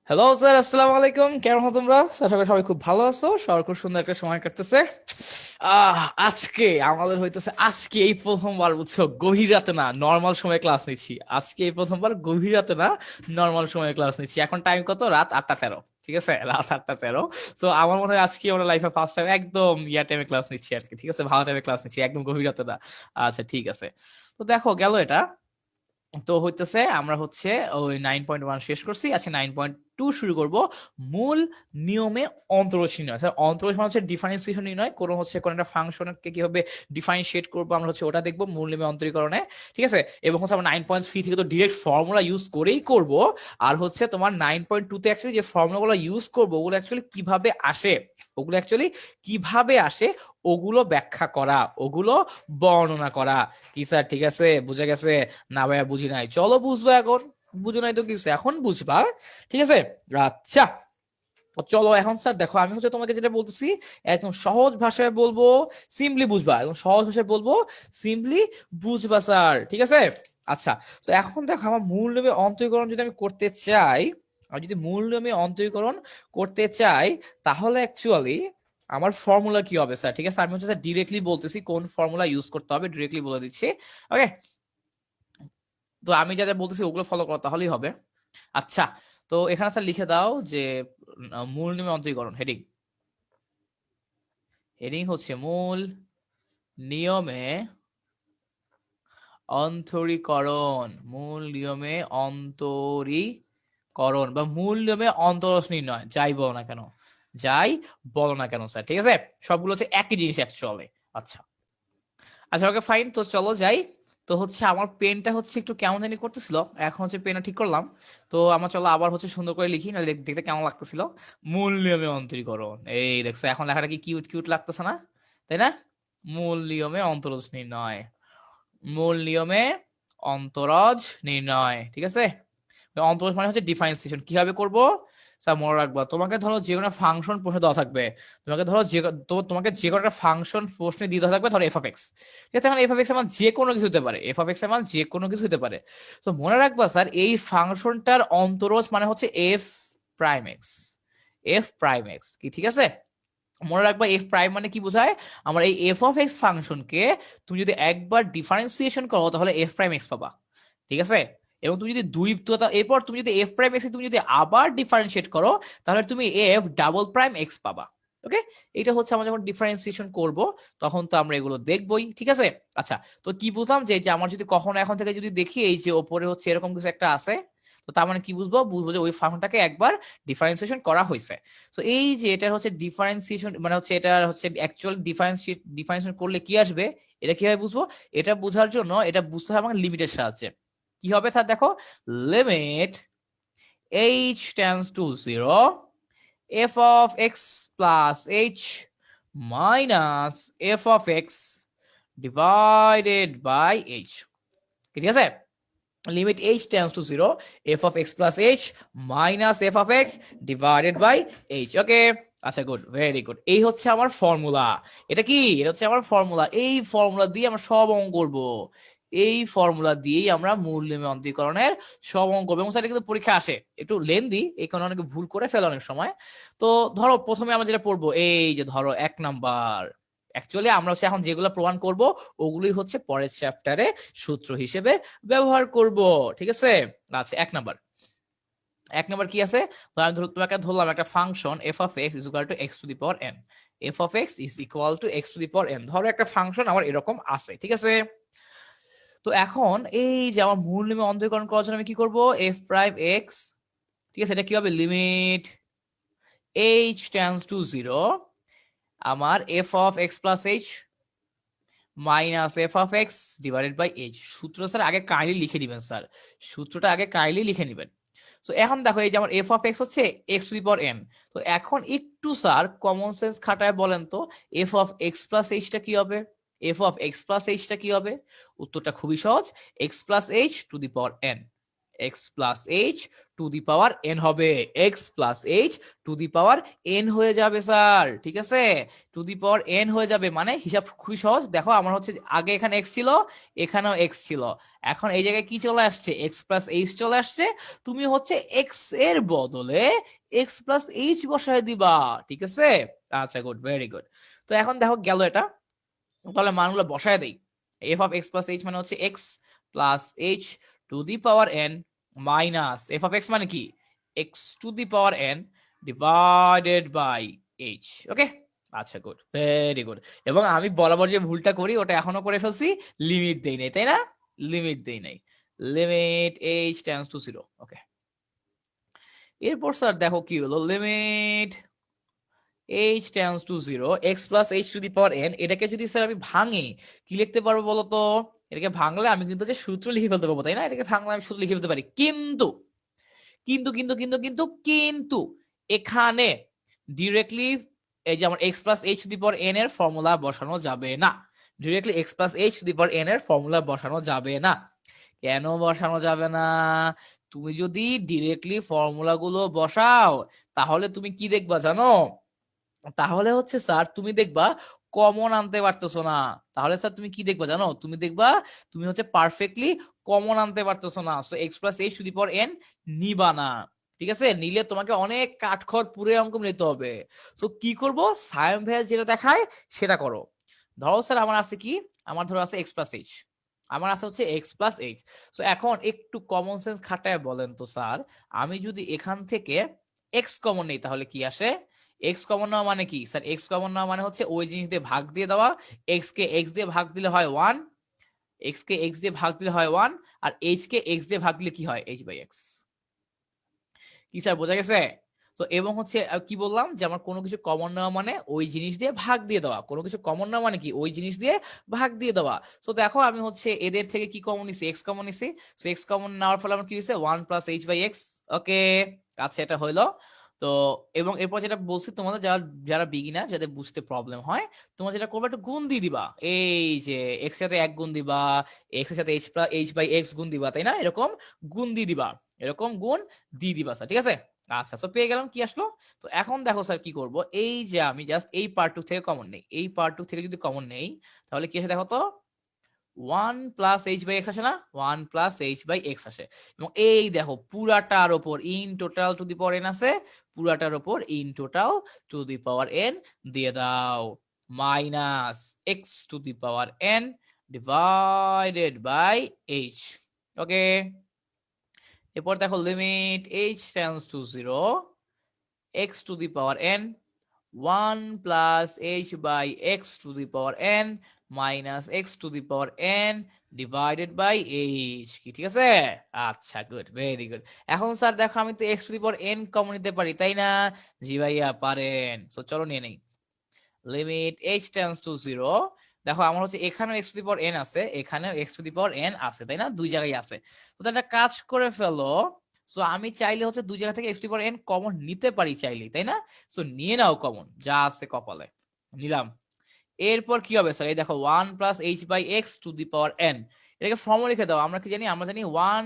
Hello sir, আসসালামু আলাইকুম। কেমন আছো তোমরা? আশা করি সবাই খুব ভালো আছো, সবার খুব সুন্দর একটা সময় কাটতেছে। আজকে আমাদের হইতেছে, আজকে এই প্রথমবার বুঝছো, গভীর রাতে না নর্মাল সময়ে ক্লাস নিচ্ছি। আজকে এই প্রথমবার গভীর রাতে না নর্মাল সময়ে ক্লাস নিচ্ছি। এখন টাইম কত? রাত 8টা 13। ঠিক আছে, রাত 8টা 13। তো আমার মনে হয় আজকে আমরা লাইফে ফার্স্ট টাইম একদম টাইমে ক্লাস নিচ্ছি আর কি। ঠিক আছে, ভালো টাইমে ক্লাস নিচ্ছি, একদম গভীর রাতে না। আচ্ছা ঠিক আছে। তো দেখো গেল এটা। তো হইতেছে আমরা হচ্ছে ওই 9.1 শেষ করছি, আচ্ছা 9.2 শুরু করব। মূল নিয়মে অন্তরজ নির্ণয়। অন্তরজ মানে হচ্ছে ডিফারেন্সিয়েশন নির্ণয়, কোনো হচ্ছে কোন একটা ফাংশনকে কিভাবে ডিফারেন্সিয়েট করবো আমরা হচ্ছে ওটা দেখবো মূল নিয়মে অন্তরীকরণে। ঠিক আছে, এবং হচ্ছে আমরা 9.3 থেকে তো ডিরেক্ট ফর্মুলা ইউজ করেই করব। আর হচ্ছে তোমার 9.2 তে অ্যাকচুয়ালি যে ফর্মুলাগুলো ইউজ করবো ওগুলো অ্যাকচুয়ালি কিভাবে আসে, ওগুলো অ্যাকচুয়ালি কিভাবে আসে ওগুলো ব্যাখ্যা করা, ওগুলো বর্ণনা করা। কি স্যার ঠিক আছে, বুঝে গেছে? না ভাইয়া বুঝি নাই, চলো বুঝবা এখন। বুঝো নাই তো কিছু, এখন বুঝবা। ঠিক আছে, আচ্ছা। তো চলো এখন স্যার দেখো, আমি হচ্ছে তোমাকে যেটা বলতেছি একদম সহজ ভাষায় বলবো, সিম্পলি বুঝবা, একদম সহজ ভাষায় বলবো, সিম্পলি বুঝবা স্যার। ঠিক আছে, আচ্ছা। তো এখন দেখো, আমার মূল নিয়মে অন্তরীকরণ যদি আমি করতে চাই, আর যদি মূল নিয়মে অন্তরীকরণ করতে চাই, তাহলে অ্যাকচুয়ালি আমার ফর্মুলা কি হবে স্যার? ঠিক আছে, আমি হচ্ছে ডিরেক্টলি বলতেছি কোন ফর্মুলা ইউজ করতে হবে, ডিরেক্টলি বলে দিচ্ছি। ওকে, তো আমি যা যা বলতেছি ওগুলো ফলো করো তাহলেই হবে। আচ্ছা, তো এখানে স্যার লিখে দাও যে মূল নিয়মে অন্তরীকরণ। হেডিং, হেডিং হচ্ছে মূল নিয়মে অন্তরীকরণ। মূল নিয়মে অন্তরীকরণ বা মূল নিয়মে অন্তরজ নির্ণয়, যাই বলো না কেন, যাই বলো না কেন স্যার। ঠিক আছে, সবগুলো হচ্ছে একই জিনিস অ্যাকচুয়ালি। আচ্ছা, আচ্ছা ওকে ফাইন, তো চলো যাই। তো হচ্ছে আমার পেনটা হচ্ছে একটু কেমন জানি করতেছিল, এখন হচ্ছে পেনটা ঠিক করলাম। তো আমার চলো আবার হচ্ছে সুন্দর করে লিখি, না দেখতে কেমন লাগতেছিল। মূল নিয়মে অন্তরীকরণ, এই দেখছো এখন লেখাটা কি কিউট কিউট লাগতেছে না? তাই না? মূল নিয়মে অন্তরজ নির্ণয়, মূল নিয়মে অন্তরজ নির্ণয়। ঠিক আছে, অন্তরজ মানে হচ্ছে ডিফারেন্সিয়েশন কিভাবে করব স্যার মনে রাখবা। তোমাকে ধরো যে কোনো ফাংশন প্রশ্নে দেওয়া থাকবে, তোমাকে ধরো তোমাকে যে কোনো একটা ফাংশন প্রশ্নে দিয়ে দেওয়া থাকবে, ধরো এফ অফ এক্স। ঠিক আছে, এখন এফ অফ এক্স এর মান যে কোনো কিছু হতে পারে, এফ অফ এক্স এর মান যে কোনো কিছু হতে পারে। তো মনে রাখবা স্যার, এই ফাংশনটার অন্তরজ মানে হচ্ছে F prime x, F prime x কি, ঠিক আছে? মনে রাখবা এফ প্রাইম মানে কি বোঝায়, আমার এই এফ অফ এক্স ফাংশনকে তুমি যদি একবার ডিফারেন্সিয়েশন করো তাহলে এফ প্রাইম এক্স পাবা। ঠিক আছে, এবং তুমি যদি এরপর তুমি যদি এফ প্রাইম এক্স তুমি যদি আবার ডিফারেন্সিয়েট করো তাহলে তুমি এফ ডাবল প্রাইম এক্স পাবা। ওকে, এটা হচ্ছে আমরা যখন ডিফারেন্সিয়েশন করব তখন তো আমরা এগুলো দেখবই। ঠিক আছে, আচ্ছা। তো কি বুঝলাম যে আমার যদি কখনো এখন থেকে যদি দেখি এই যে ওপরে হচ্ছে এরকম কিছু একটা আছে, তো তার মানে কি বুঝবো, বুঝবো যে ওই ফাংশনটাকে একবার ডিফারেন্সিয়েশন করা হয়েছে। তো এই যে এটা হচ্ছে ডিফারেন্সিয়েশন, মানে হচ্ছে এটা হচ্ছে অ্যাকচুয়াল ডিফারেন্সিয়েশন করলে কি আসবে, এটা কিভাবে বুঝবো? এটা বোঝার জন্য এটা বুঝতে হবে আমাকে লিমিটের সাহায্যে। কি হবে স্যার দেখো, limit h tends to 0 f of x plus h minus f of x divided by h। ঠিক আছে, limit h tends to 0 f of x plus h minus f of x divided by h। Okay, আচ্ছা good, very good. এই হচ্ছে আমার formula. এটা কি? এটা হচ্ছে আমার ফর্মুলা। এই ফর্মুলা দিয়ে আমরা সব অঙ্ক করব, এই ফর্মুলা দিয়েই আমরা মূল নিয়মে অন্তরীকরণের সব অঙ্ক করবো। এবং সেটা কিন্তু পরীক্ষা আসে, একটু লেন্দি, এই কারণে অনেকে ভুল করে ফেলে অনেক সময়। তো ধরো প্রথমে আমরা যেটা পড়বো, এই যে ধরো 1 নাম্বার। অ্যাকচুয়ালি আমরা হচ্ছে এখন যেগুলো প্রমাণ করব ওগুলোই হচ্ছে পরের চ্যাপ্টারে সূত্র হিসেবে ব্যবহার করব। ঠিক আছে, আচ্ছা 1 নাম্বার। 1 নাম্বার কি আছে? তো আমি তোমাকে ধরলাম একটা function F of x is equal two x to the power N. F of x is equal two x to the power N, ধরো একটা ফাংশন আমার এরকম আছে। ঠিক আছে, তো এখন এই যে আমার মূল নিয়মে অন্তরীকরণ করার জন্য আমি কি করব, এফ প্রাইম এক্স। ঠিক আছে, এটা কি হবে, লিমিট এইচ টেন্ডস টু 0 আমার F of x plus h minus f of x divided by h. সূত্র স্যার আগে কাইন্ডলি লিখে দিবেন স্যার, সূত্রটা আগে কাইন্ডলি লিখে নেবেন। তো এখন দেখো এই যে আমার এফ অফ এক্স হচ্ছে X to the power N. তো এখন একটু স্যার কমন সেন্স খাটায় বলেন তো, এফ অফ এক্স প্লাস এইচটা কি হবে? এফ অফ এক্স প্লাস এইচটা কি হবে? উত্তরটা খুবই সহজ, X plus H to the power N. X plus H to the power N হবে, X plus H to the power N হয়ে যাবে স্যার, ঠিক আছে, টু দি পাওয়ার এন হয়ে যাবে। মানে হিসাব খুবই সহজ, দেখো আমার হচ্ছে আগে এখানে এক্স ছিল, এখানেও এক্স ছিল, এখন এই জায়গায় কি চলে আসছে, এক্স প্লাস এইচ চলে আসছে, তুমি হচ্ছে এক্স এর বদলে এক্স প্লাস এইচ বসায় দিবা, ঠিক আছে। আচ্ছা গুড, ভেরি গুড। তো এখন দেখো গেল এটা, তাহলে মানগুলো বসায় দেই। F of x plus h মানে হচ্ছে x plus H to the power n minus f of x মানে কি, x to the power n divided by h. Okay, আচ্ছা গুড, ভেরি গুড। এবং আমি বরাবর যে ভুলটা করি ওটা এখনো করে ফেলছি, লিমিট দেই নাই, তাই না, লিমিট দেই নাই, limit h tends to zero. Okay, এরপর স্যার দেখো কি হলো, limit h tends to 0 x plus h to the power n, এটাকে যদি স্যার আমি ভাঙি কি লিখতে পারবো বলো তো, এটাকে ভাঙলে আমি কিন্তু যে সূত্র লিখে ফেলতে পারবো, তাই না, এটাকে ভাঙলে আমি সূত্র লিখে ফেলতে পারি, কিন্তু কিন্তু কিন্তু কিন্তু কিন্তু কিন্তু এখানে ডিরেক্টলি এই যে আমার x plus h to the power n এর ফর্মুলা বসানো যাবে না, directly x plus h to the power n এর ফর্মুলা বসানো যাবে না। কেন বসানো যাবে না, তুমি যদি ডিরেক্টলি ফর্মুলা গুলো বসাও তাহলে তুমি কি দেখবা জানো, তাহলে হচ্ছে স্যার তুমি দেখবা কমন আনতে পারতেছো না, তাহলে স্যার তুমি কি দেখবা জানো, তুমি দেখবা তুমি হচ্ছে পারফেক্টলি কমন আনতে পারতেছো না, so x plus H to the power N নিবা না, ঠিক আছে, নিলে তোমাকে অনেক কাঠখড় পুরে অঙ্ক নিতে হবে। সো কি করব, সায়ন ভাইয়া যেটা দেখায় সেটা করো। ধরো স্যার আমার আছে কি, আমার ধরো আছে এক্স প্লাস এইচ, আমার আছে হচ্ছে এক্স প্লাস এইচ। সো এখন একটু কমন সেন্স খাটায় বলেন তো স্যার, আমি যদি এখান থেকে এক্স কমন নেই তাহলে কি আসে, এক্স কমন নেওয়া মানে কি স্যার, এক্স কমন নেওয়া মানে হচ্ছে ওই জিনিস দিয়ে ভাগ দিয়ে দেওয়া, এক্স কে এক্স দিয়ে ভাগ দিলে হয় ওয়ান, এক্স কে এক্স দিয়ে ভাগ দিলে হয় ওয়ান, আর এইচ কে এক্স দিয়ে ভাগ দিলে কি হয়, এইচ বাই এক্স। কি স্যার বোঝা গেছে? তো এবং হচ্ছে কি বললাম যে আমার কোনো কিছু কমন নেওয়া মানে ওই জিনিস দিয়ে ভাগ দিয়ে দেওয়া, কোনো কিছু কমন নেওয়া মানে কি ওই জিনিস দিয়ে ভাগ দিয়ে দেওয়া। তো দেখো আমি হচ্ছে এদের থেকে কি কমন নিছি, এক্স কমন নিছি, সো এক্স কমন নেওয়ার ফলে আমার কি হয়েছে, one plus h by x. Okay, আচ্ছা এটা হইলো। তো এবং এরপর যেটা বলছি তোমাদের, যারা যারা বিগিনার, যাদের বুঝতে প্রবলেম হয়, তোমরা যেটা করবে একটু গুণ দিয়ে দিবা, এই যে এক্স এর সাথে এক গুণ দিবা, এক্স এর সাথে h plus h by x গুণ দিবা, তাই না, এরকম গুণ দিয়ে দিবা, এরকম গুণ দিয়ে দিবা স্যার, ঠিক আছে। আচ্ছা, তো পেয়ে গেলাম কি আসলো। তো এখন দেখো স্যার কি করব, এই যে আমি জাস্ট এই পার্ট টু থেকে কমন নেই, এই পার্ট টু থেকে যদি কমন নেই তাহলে কি আসে দেখো তো, one plus h by x আসে না, one plus h by x আসে। এবং এই দেখো পুরাটার ওপর in total to the power n আছে, পুরাটার ওপর in total to the power n দিয়ে দাও, minus x to the power n divided by h. Okay, এরপর দেখো limit h tends to zero x to the power n 1 plus h by x to the power n minus x to the power n divided by h, কি ঠিক আছে? আচ্ছা good, very good. এখন sir দেখো আমি তো x to the power n common নিতে পারি, তাই না? জি ভাইয়া পারেন। সো চলো নিয়ে নেই, limit h tends to zero. দেখো আমার হচ্ছে এখানেও x to the power n আছে, এখানেও x to the power n আছে, তাই না, দুই জায়গায় আছে। তো একটা কাজ করে ফেলো, সো আমি চাইলে হচ্ছে দুই জায়গা থেকে x to the power n common নিতে পারি চাইলে, তাই না। সো নিয়ে নাও কমন, যা আছে কপালে নিলাম। এরপর কি হবে স্যার, এই দেখো one plus h by x to the power n, এটাকে ফর্মুলা লিখে দাও। আমরা কি জানি, আমরা জানি one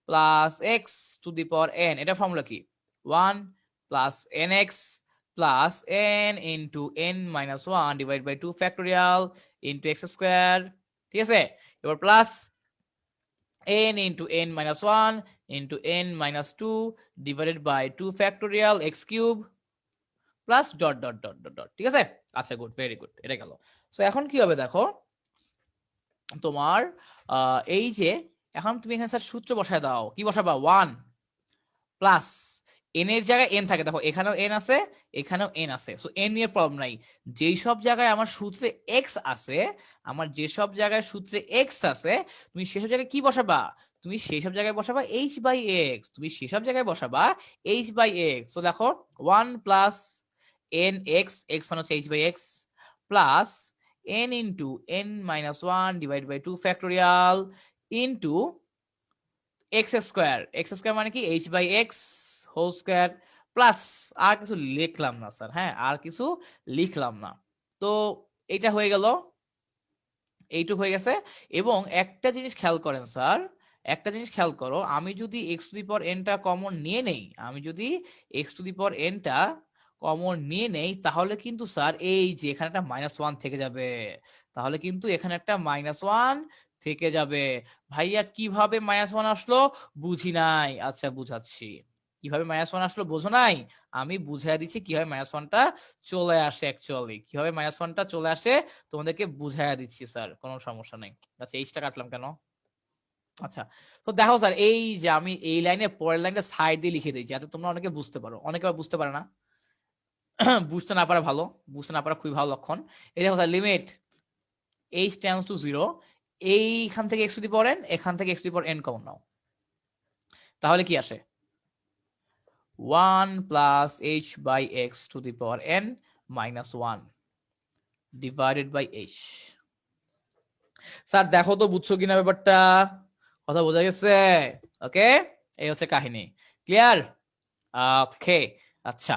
plus x to the power n, এটা ফর্মুলা কি, one plus n x plus n into n minus one divide by two factorial into x square, ঠিক আছে। এবার plus n into n minus 1 into n minus 2 divided by 2 factorial x cube plus dot dot dot dot dot, ঠিক আছে। আচ্ছা good, very good, এটা গেল। So এখন কি হবে দেখো তোমার, এই যে এখন তুমি এখানে স্যার সূত্র বসায় দাও, কি বসাবা, ওয়ান প্লাস এন এর জায়গায় এন থাকে, দেখো এখানেও এন আছে, এখানেও এন আছে, সো এন নিয়ে প্রবলেম নাই। যেই সব জায়গায় আমার সূত্রে এক্স আছে, আমার যেসব জায়গায় সূত্রে এক্স আছে, তুমি সেসব জায়গায় কি বসাবা, তুমি সেই সব জায়গায় বসাবা এইচ বাই এক্স, তুমি সেসব জায়গায় বসাবা এইচ বাই এক্স। তো দেখো one plus n x, x মানে হচ্ছে h by x, plus n into n minus one divide by two factorial into x square, x square মানে কি h by x whole square, plus আর কিছু লিখলাম না স্যার, হ্যাঁ আর কিছু লিখলাম না। তো এটা হয়ে গেল, এইটুক হয়ে গেছে। এবং একটা জিনিস খেয়াল করেন স্যার, একটা জিনিস খেয়াল করো, আমি যদি x to the power N টা কমন নিয়ে নেই, আমি যদি x to the power N টা কমন নিয়ে নেই, তাহলে কিন্তু স্যার এই যে এখানে একটা -1 থেকে যাবে, তাহলে কিন্তু এখানে একটা -1 থেকে যাবে। ভাইয়া কিভাবে -1 আসলো বুঝি নাই, আচ্ছা বুঝাচ্ছি। কিভাবে -1 আসলো বোঝো নাই, আমি বুঝাই দিচ্ছি কিভাবে -1টা চলে আসে। অ্যাকচুয়ালি কিভাবে -1টা চলে আসে তোমাদেরকে বুঝাইয়া দিচ্ছি স্যার, কোনো সমস্যা নেই। আচ্ছা এইচটা কাটলাম কেন? আচ্ছা, তো দেখো স্যার, এই যে আমি এই লাইনে পরের লাইনটা সাইড দিয়ে লিখে দিই যাতে তোমরা অনেকে বুঝতে পারো, অনেকে আবার বুঝতে পারে না। বুঝতে না পারা ভালো, বুঝতে না পারা খুবই ভালো লক্ষণ। এই দেখো sir, limit h tends to 0, এইখান থেকে x to the power n, এখান থেকে x to the power n common নাও, তাহলে কি আসে? 1 plus h by x to the power n minus 1 divided by h। Sir দেখো তো বুঝছো কিনা ব্যাপারটা, কথা বোঝা গেছে? ওকে, এই হচ্ছে কাহিনী। ক্লিয়ার? ওকে, আচ্ছা।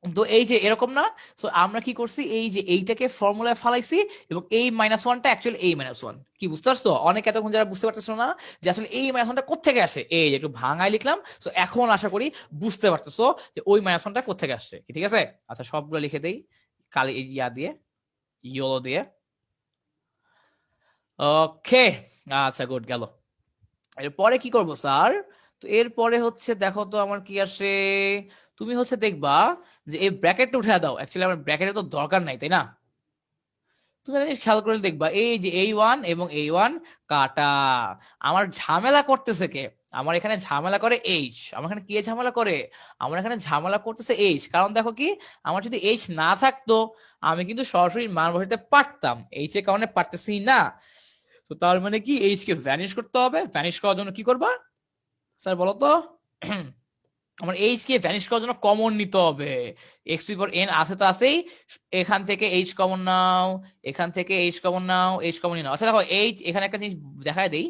তো এই যে এরকম না, সো আমরা কি করছি, এই যে এইটাকে ফর্মুলায় ফালাইছি এবং এই -1টা অ্যাকচুয়ালি এই -1, কি বুঝতে পারছো? অনেক এতক্ষণ যারা বুঝতে পারতেছো না যে আসলে এই -1টা কোত্থেকে আসে, এই যে একটু ভাঙায় লিখলাম, সো এখন আশা করি বুঝতে পারতেছো যে ওই -1টা কোত্থেকে আসছে, ঠিক আছে? আচ্ছা সবগুলো লিখে দেই কালি ইয়া দিয়ে, ইয়েলো দিয়ে। ওকে, আচ্ছা গুড, গেল। এরপরে কি করব স্যার? তো এরপরে হচ্ছে দেখো তো আমার কি আসে, তুমি হচ্ছে দেখবা যে এই ব্র্যাকেটটা উঠে দাও, অ্যাকচুয়ালি আমার ব্র্যাকেটের তো দরকার নাই, তাই না? তুমি একটা জিনিস খেয়াল করে দেখবা, এই যে A1 এবং A1 কাটা, আমার ঝামেলা করতেছে কে? আমার এখানে ঝামেলা করে এইচ, আমার এখানে কে ঝামেলা করে? আমার এখানে ঝামেলা করতেছে এইচ, কারণ দেখো কি, আমার যদি এইচ না থাকতো আমি কিন্তু সরাসরি মান বসাতে পারতাম, এইচ এর কারণে পারতেছি না। তো তার মানে কি, এইচ কে ভ্যানিশ করতে হবে, ভ্যানিশ করার জন্য কি করবা স্যার বলো তো? আমার এইচ কে ভ্যানিশ করার জন্য কমন নিতে হবে, x to the power n আছে তো আছেই, এখান থেকে এইচ কমন নাও, এখান থেকে এইচ কমন নাও, এইচ কমন নাও। আচ্ছা দেখো, এইচ এখানে একটা জিনিস দেখায় দেই,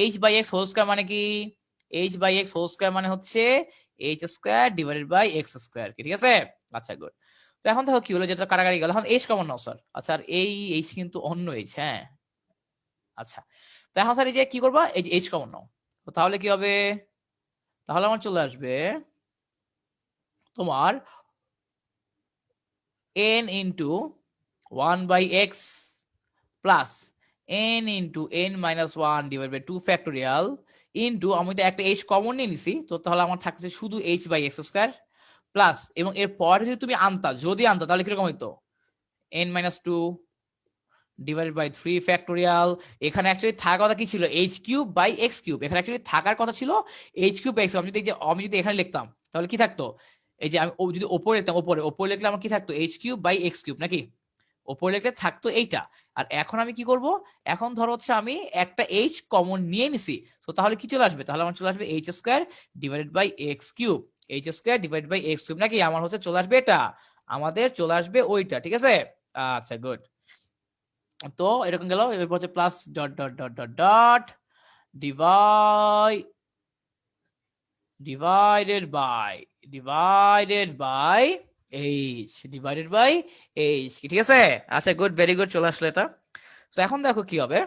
h by x whole square মানে কি? H by x whole square মানে হচ্ছে h square divided by x square, ঠিক আছে? আচ্ছা গুড। তো এখন দেখো কি হলো, যেটা কাটাকাটি গেল, এখন এইচ কমন নাও স্যার। আচ্ছা আর এই এইচ কিন্তু অন্য এইচ, হ্যাঁ। আচ্ছা, তো এখন স্যার এই যে কি করবা, এই যে এইচ কমন নাও, তো তাহলে কি হবে? তাহলে আমার চলে আসবে তোমার n into 1/x plus n into n minus 1 divide by 2 factorial into, আমি তো একটা h কমন নিয়ে নিছি, তো তাহলে আমার থাকছে শুধু h by x square plus, এবং এর পরে যদি তুমি আনতা, যদি আনতা তাহলে কিরকম হইতো? n minus 2 divided by 3 factorial. এখানে অ্যাকচুয়ালি থাকার কথা কি ছিল? H cube by x cube, এখানে অ্যাকচুয়ালি থাকার কথা ছিল এইচ কিউব এক্স। আমি যদি এখানে লিখতাম তাহলে কি থাকতো? এই যে আমি যদি ওপরে লিখতাম, ওপরে ওপরে লিখলে আমার কি থাকতো? H cube by x cube, নাকি? ওপরে লিখলে থাকতো এইটা। আর এখন আমি কি করব, এখন ধরো হচ্ছে আমি একটা এইচ কমন নিয়ে নিছি, তো তাহলে কি চলে আসবে? তাহলে আমার চলে আসবে h square divided by x cube, h square divided by x cube, নাকি? আমার হচ্ছে চলে আসবে এটা, আমাদের চলে আসবে ওইটা, ঠিক আছে? আচ্ছা গুড। তো এরকম গেল, এরপর হচ্ছে plus dot dot dot dot dot divide divided by divided by h, divided by h, ঠিক আছে? আচ্ছা গুড, ভেরি গুড, চলে আসলো এটা। তো এখন দেখো কি হবে,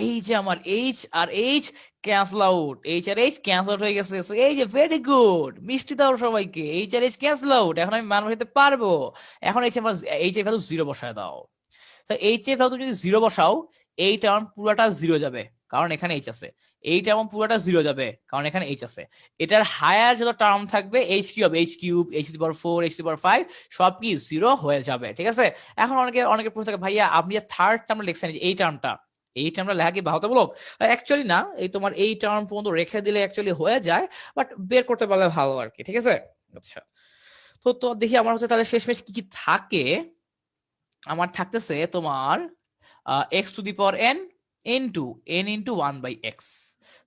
এই যে আমার H R H cancel out, H R H cancel out হয়ে গেছে, সো এই যে ভেরি গুড, মিষ্টি দাও সবাইকে, H R H cancel out, এখন আমি মান বসাতে পারবো। এখন এইচ এর ভ্যালু 0 বসায় দাও। এইচ এর ভ্যালু যদি 0 বসাও, এই টার্ম পুরোটা 0 যাবে কারণ এখানে এইচ আছে, এই টার্ম পুরোটা 0 যাবে কারণ এখানে এইচ আছে। এটার হায়ার যত টার্ম থাকবে এইচ কি হবে? H cube, h to the power 4, h to the power 5 সব কি 0 হয়ে যাবে, ঠিক আছে? এখন অনেকে অনেকে প্রশ্ন থাকে, ভাইয়া আপনি যে থার্ড টার্মটা লিখছেন, এই টার্মটা, এই টার্মটা লেখা কি বাধ্যতামূলক? অ্যাকচুয়ালি না, এই তোমার এই টার্ম পর্যন্ত রেখে দিলে অ্যাকচুয়ালি হয়ে যায়, বাট বের করতে পারলে ভালো আর কি, ঠিক আছে? আচ্ছা, তো তো দেখি আমার হচ্ছে তাহলে শেষমেশ কি কি থাকে। আমার থাকতেছে তোমার x to the power N into N into 1/x।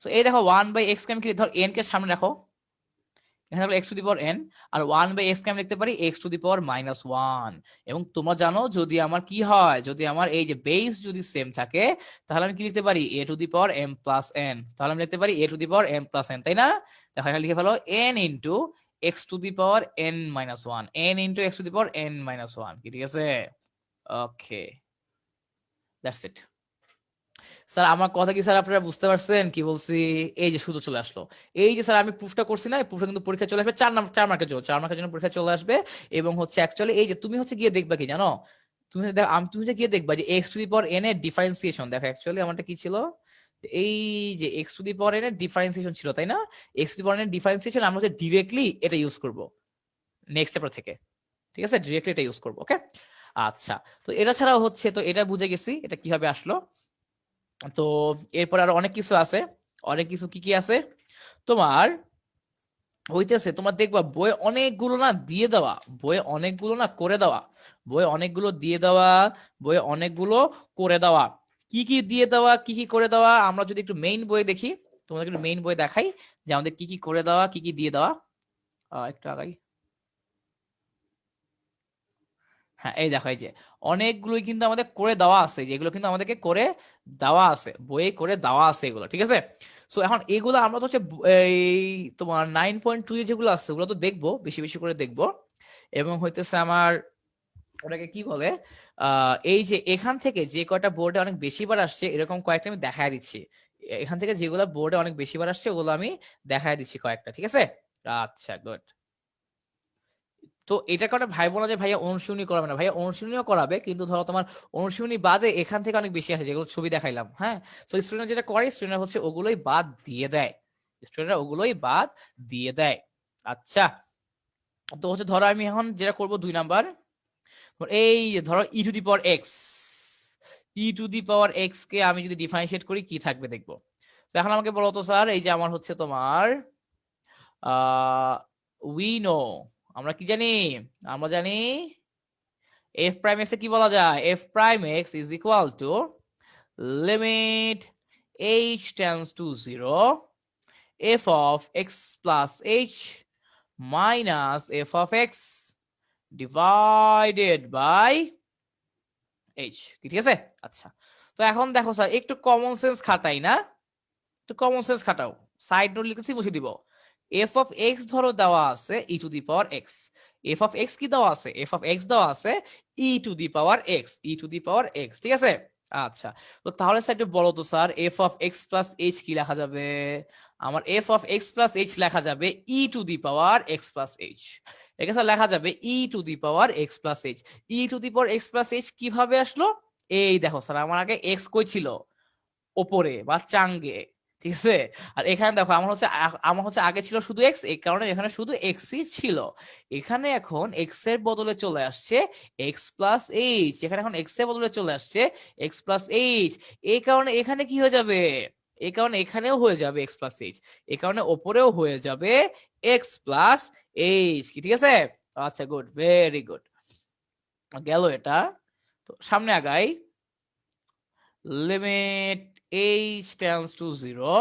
তো এই দেখো 1/x কে আমি কি ধর, এন কে সামনে রাখো, এখানে থাকলো x to the power n, আর 1/x কে আমি লিখতে পারি এক্স টু দি পাওয়ার -1। এবং তোমরা জানো যদি আমার কি হয়, যদি আমার এই যে বেস যদি সেম থাকে, তাহলে আমি কি লিখতে পারি? A to the power m plus n, তাহলে আমি লিখতে পারি a to the power m plus n, তাই না? দেখো এখানে লিখে ফেলো n into x to the power n-1, n into x to the power n-1, কি ঠিক আছে? ওকে, দ্যাটস ইট। স্যার আমার কথা কি স্যার আপনারা বুঝতে পারছেন কি বলছি? এই যে সূত্র চলে আসলো। এই যে স্যার আমি প্রুফটা করছি না, প্রুফটা কিন্তু পরীক্ষা চলে আসবে 4 মার্কের জন্য পরীক্ষা চলে আসবে। এবং হচ্ছে অ্যাকচুয়ালি এই যে তুমি হচ্ছে গিয়ে দেখবা কি জানো, তুমি হচ্ছে গিয়ে দেখবা যে x to the power N এর ডিফারেন্সিয়েশন। দেখো অ্যাকচুয়ালি আমারটা কি ছিল, এই যে x to the power N এর ডিফারেন্সিয়েশন ছিল তাই না? X to the power N এর ডিফারেন্সিয়েশন আমরা হচ্ছে ডিরেক্টলি এটা ইউজ করব নেক্সট চ্যাপ্টার থেকে। ঠিক আছে, ডিরেক্টলি এটা ইউজ করব। ওকে, আচ্ছা। তো এটা ছাড়াও হচ্ছে, তো এটা বুঝে গেছি এটা কিভাবে আসলো। তো এরপর আরো অনেক কিছু আছে, অনেক কিছু কি কি আছে তোমার হইতেছে। তোমার দেখবা বই অনেকগুলো না দিয়ে দেওয়া, বই অনেকগুলো না করে দেওয়া, বই অনেকগুলো দিয়ে দেওয়া, বই অনেকগুলো করে দেওয়া। কি কি দিয়ে দেওয়া, কি কি করে দেওয়া, আমরা যদি একটু মেইন বই দেখি, তোমাদের একটু মেইন বই দেখাই যে আমাদের কি কি করে দেওয়া, কি কি দিয়ে দেওয়া। একটু আগাই। হ্যাঁ, এই দেখো, এই যে অনেকগুলোই কিন্তু আমাদের করে দেওয়া আছে, যেগুলো কিন্তু আমাদেরকে করে দেওয়া আছে, বইয়ে করে দেওয়া আছে এগুলো। ঠিক আছে, সো এখন এগুলো আমরা তো হচ্ছে এই তোমার 9.2 যেগুলো আছে ওগুলো তো দেখবো, বেশি বেশি করে দেখবো। এবং হইতেছে আমার ওটাকে কি বলে, এই যে এখান থেকে যে কয়টা বোর্ডে অনেক বেশিবার আসছে এরকম কয়েকটা আমি দেখায় দিচ্ছি। এখান থেকে যেগুলো বোর্ডে অনেক বেশিবার আসছে ওগুলো আমি দেখায় দিচ্ছি কয়েকটা। ঠিক আছে, আচ্ছা গুড। তো এটা কারণে ভাই বোনা যে ভাইয়া অনুশীলনী করাবে না, ভাইয়া অনুশীলনীও করাবে, কিন্তু ধরো তোমার অনুশীলনী বাদে এখান থেকে অনেক বেশি আসে যেগুলো ছবি দেখাইলাম। হ্যাঁ, তো স্টুডেন্ট যেটা করে, স্টুডেন্ট হচ্ছে ওগুলোই বাদ দিয়ে দেয়, স্টুডেন্টরা ওগুলোই বাদ দিয়ে দেয়। আচ্ছা, তো হচ্ছে ধরো আমি এখন যেটা করব 2 নাম্বার, এই যে ধরো e to the power x, e to the power x কে আমি যদি ডিফারেন্সিয়েট করি কি থাকবে দেখবো। তো এখন আমাকে বলো তো স্যার, এই যে আমার হচ্ছে তোমার উই নো, আমরা কি জানি, আমরা জানি এফ প্রাইম এক্স কি বলা যায়, f prime x is equal to limit h tends to 0 f of x plus h minus f of x divided by h. ঠিক আছে, আচ্ছা। তো এখন দেখো স্যার একটু কমন সেন্স খাটাই না, একটু কমন সেন্স খাটাও। সাইড নোট লিখেছি, মুছে দিব। এফ অফ এক্স ধরো দেওয়া আছে e to the power x, f of x কি দেওয়া আছে, এফ অফ এক্স দেওয়া আছে e to the power x, e to the power x. ঠিক আছে, আচ্ছা। তো তাহলে স্যার একটু বলো তো sir, f of x plus h কি লেখা যাবে? আমার F of x plus h লেখা যাবে e to the power x plus h. এখানে স্যার লেখা যাবে e to the power x plus h. E to the power x plus h কিভাবে আসলো? এই দেখো স্যার, আমার আগে এক্স কই ছিল, ওপরে বা চাঙ্গে। ঠিক আছে, আর এখানে দেখো আমার হচ্ছে আগে ছিল শুধু এক্স, এই কারণে এখানে শুধু এক্সই ছিল। এখানে এখন এক্স এর বদলে চলে আসছে এক্স প্লাস এইচ, এখানে এখন এক্স এর বদলে চলে আসছে এক্স প্লাস এইচ। এই কারণে এখানে কি হয়ে যাবে, এই কারণে এখানেও হয়ে যাবে এক্স প্লাস এইচ, এই কারণে ওপরেও হয়ে যাবে এক্স প্লাস এইচ। কি ঠিক আছে, আচ্ছা গুড, ভেরি গুড, গেল এটা। তো সামনে আগাই, লিমিট এইচ টেন্স টু 0,